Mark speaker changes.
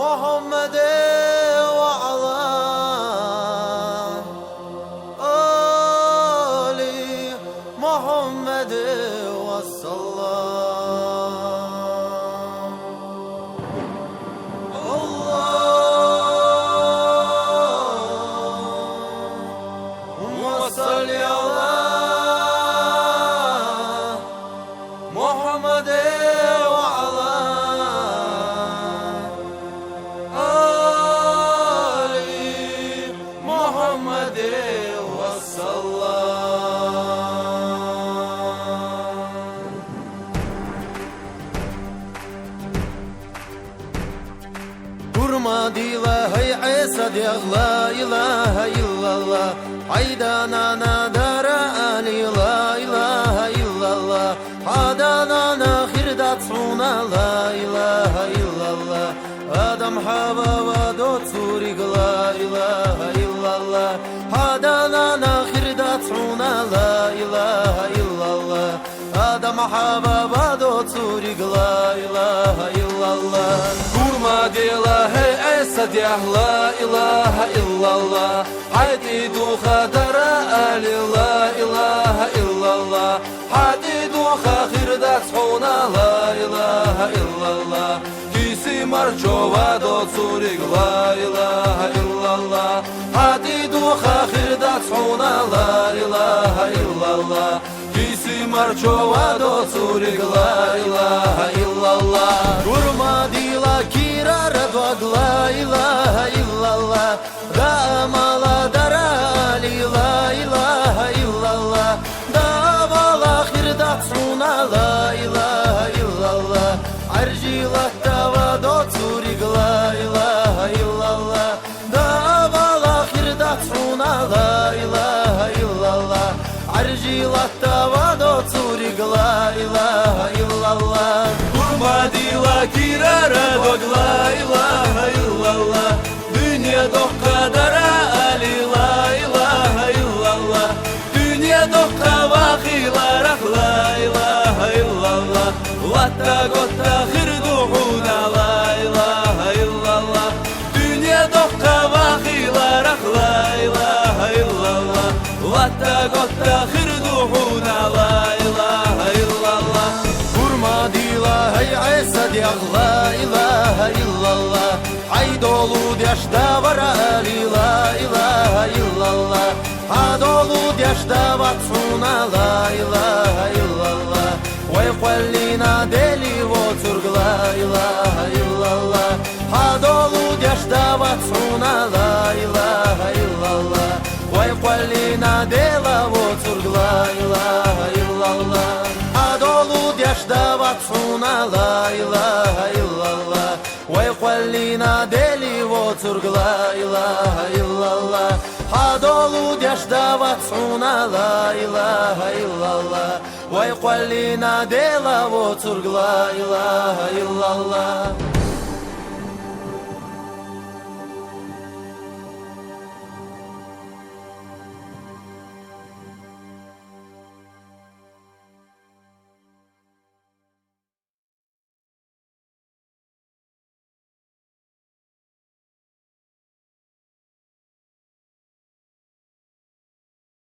Speaker 1: محمد وعلى آل محمد والسلام. اللهم صل على محمد وعلى آل محمد والسلام. Durma dila hay Isa diye la ilahe illallah. Haydanana dara ali la ilahe illallah. Hadanana khirdat suna la ilahe illallah. Adam hava do turig la ilahe illallah. Hadanana khirdat suna la ilahe illallah. Adam hava do turig la ilahe illallah. Durma dila hey Isa diye la ilahe illallah. Haydi du khadara ali la ilahe illallah. Haydi du khirdat suna la ilahe illallah. Kisi marchova do turig la ilahe illallah. Haydi du khirdat suna la ilahe illallah. Kisi marchova do turig la ilahe illallah. Durma dila kirara dog la ilahe illallah. Damala dara ali la ilahe illallah. Davala khirdat suna la ilahe illallah. Arjilat dava do turig la ilahe illallah. Davala khirdat suna la ilahe illallah. Arjilat dava do turig la ilahe illallah. Durma dila kirara dog la ilahe illallah. Dünya dok kadara ali la ilahe illallah. Dünya dok kavakilarak la ilahe illallah. Vatta gotta khirduhuna la ilahe illallah. Dünya dok kavakilarak la ilahe illallah. Vatta gotta khirduhuna la ilahe illallah. Durma dila hey Isa diye la ilahe illallah. Haydolu yaşta var ali la ilahe illallah. Hadolu yaşta vatsuna la ilahe illallah. Vay kwallina deli voturg la ilahe illallah. Hadolu yaşta vatsuna la ilahe illallah. Vay kwallina dela voturg la ilahe illallah. Hadolu yaşta vatsuna la ilahe illallah. Vay kwallina deli voturg la ilahe illallah. Hadolu yaşta vatsuna la ilahe illallah. Vay kwallina dela voturg la ilahe illallah.